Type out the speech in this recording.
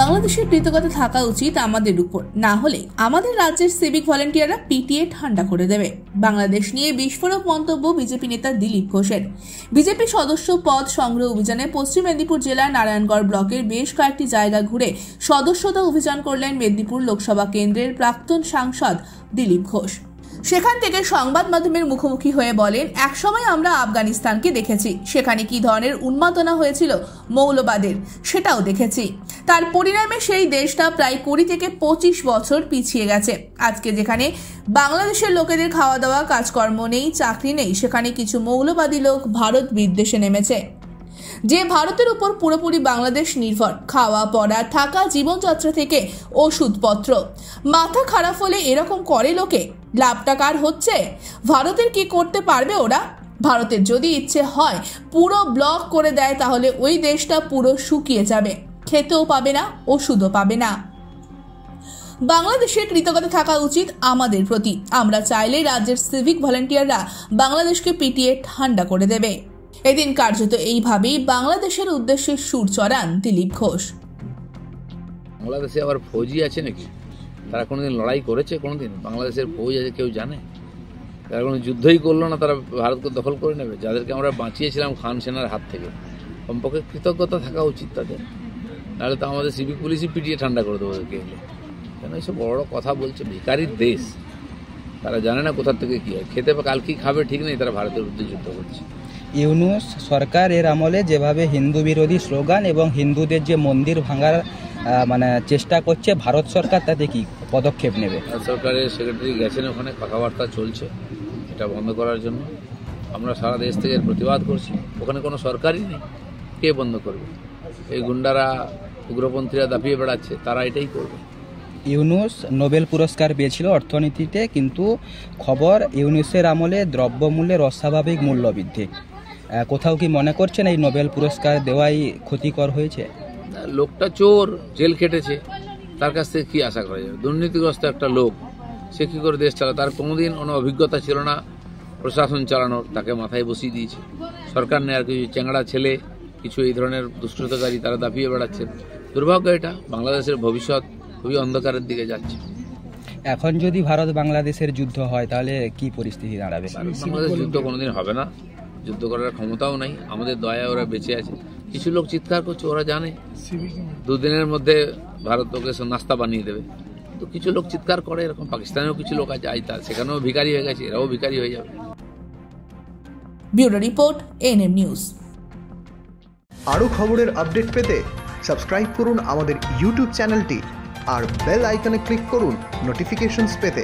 বাংলাদেশের কৃতজ্ঞতা থাকা উচিত আমাদের উপর, না হলে আমাদের রাজ্যের সিভিক ভলেন্টিয়াররা পিটিয়ে ঠান্ডা করে দেবে। বাংলাদেশ নিয়ে বিস্ফোরক মন্তব্য বিজেপি নেতা দিলীপ ঘোষের। বিজেপি সদস্য পদ সংগ্রহ অভিযানে পশ্চিম মেদিনীপুর জেলার নারায়ণগড় ব্লকের বেশ কয়েকটি জায়গা ঘুরে সদস্যতা অভিযান করলেন মেদিনীপুর লোকসভা কেন্দ্রের প্রাক্তন সাংসদ দিলীপ ঘোষ। সেখান থেকে সংবাদ মাধ্যমের মুখোমুখি হয়ে বলেন, একসময় আমরা আফগানিস্তানকে দেখেছি, সেখানে কি ধরনের উন্মাদনা হয়েছিল মৌলবাদের সেটাও দেখেছি। তার পরিণামে সেই দেশটা প্রায় 20 থেকে 25 বছর পিছিয়ে গেছে। আজকে যেখানে বাংলাদেশের লোকেদের খাওয়া দাওয়া, কাজকর্ম নেই, চাকরি নেই, সেখানে কিছু মৌলবাদী লোক ভারত বিদ্বেষে নেমেছে। যে ভারতের উপর পুরোপুরি বাংলাদেশ নির্ভর, খাওয়া পড়া থাকা জীবনযাত্রা থেকে ওষুধপত্র। মাথা খারাপ হলে এরকম করে লোকে, লাভটা কার হচ্ছে? ভারতের কি করতে পারবে ওরা? ভারতের যদি ইচ্ছে হয় পুরো ব্লক করে দেয়, তাহলে ওই দেশটা পুরো শুকিয়ে যাবে, খেতেও পাবে না, ওষুধও পাবে না। বাংলাদেশের কৃতজ্ঞতা থাকা উচিত আমাদের প্রতি। আমরা চাইলে রাজ্যের সিভিক ভলেন্টিয়াররা বাংলাদেশকে পিটিয়ে ঠান্ডা করে দেবে। এদিন কার্যত এইভাবেই বাংলাদেশের উদ্দেশ্যে সুর চড়ান দিলীপ ঘোষ। বাংলাদেশে আবার ফৌজি আছে নাকি? তারা কোনোদিন লড়াই করেছে? কোনোদিন বাংলাদেশের ফৌজ আছে কেউ জানে? তারা কোনো যুদ্ধই করলো না, তারা ভারতকে দখল করে নেবে। যাদেরকে আমরা বাঁচিয়েছিলাম খান সেনার হাত থেকে, কমপক্ষে কৃতজ্ঞতা থাকা উচিত তাদের। নাহলে তো আমাদের সিভিক পুলিশই পিটিয়ে ঠান্ডা করে দেবো ওদেরকে এলে। কেন এইসব বড় বড় কথা বলছে? ভিখারির দেশ, তারা জানে না কোথা থেকে কী হয়, খেতে বা কাল কী খাবে ঠিক নেই, তারা ভারতের বিরুদ্ধে যুদ্ধ করছে। ইউনূস সরকার এর আমলে যেভাবে হিন্দু বিরোধী স্লোগান এবং হিন্দুদের যে মন্দির ভাঙার চেষ্টা করছে, ভারত সরকার তাতে কি পদক্ষেপ নেবে? সরকারের সেক্রেটারি গেছেন, ওখানে কথাবার্তা চলছে এটা বন্ধ করার জন্য। আমরা সারা দেশ থেকে প্রতিবাদ করছি। ওখানে কোনো সরকারই নেই, কে বন্ধ করবে? এই গুন্ডারা, উগ্রপন্থীরা দাপিয়ে বেড়াচ্ছে, তারা এটাই করবে। ইউনূস নোবেল পুরস্কার পেয়েছিল অর্থনীতিতে, কিন্তু খবর ইউনূসের আমলে দ্রব্যমূল্যের অস্বাভাবিক মূল্যবৃদ্ধি। কোথাও কি মনে করছেন এই নোবেল পুরস্কার দেওয়াই ক্ষতিকর হয়েছে? লোকটা চোর, জেল খেটেছে, তার কাছ থেকে কী আশা করা যাবে? দুর্নীতিগ্রস্ত একটা লোক, সে কী করে দেশ চালায়? তার কোনোদিন কোনো অভিজ্ঞতা ছিল না প্রশাসন চালানোর, তাকে মাথায় বসিয়ে দিয়েছে সরকার। নেই আর কিছু চ্যাংড়া ছেলে, কিছু এই ধরনের দুষ্কৃতকারী, তারা দাপিয়ে বেড়াচ্ছে। দুর্ভাগ্য এটা, বাংলাদেশের ভবিষ্যৎ খুবই অন্ধকারের দিকে যাচ্ছে। এখন যদি ভারত বাংলাদেশের যুদ্ধ হয়, তাহলে কি পরিস্থিতি দাঁড়াবে? বাংলাদেশ যুদ্ধ কোনোদিন হবে না, যুদ্ধ করার ক্ষমতাও নাই। আমাদের দয়া ওরা বেঁচে আছে। কিছু লোক চিৎকার করছে, ওরা জানে 2 দিনের মধ্যে ভারত ওকে নাস্তা বানিয়ে দেবে। তো কিছু লোক চিৎকার করে, এরকম পাকিস্তানেও কিছু লোক আছে, সেখানেও ভিখারি হয়ে গেছে, এরাও ভিখারি হয়ে যাবে। Bureau report, ANM news. আরও খবরের আপডেট পেতে সাবস্ক্রাইব করুন আমাদের ইউটিউব চ্যানেলটি আর বেল আইকনে ক্লিক করুন নোটিফিকেশনস পেতে।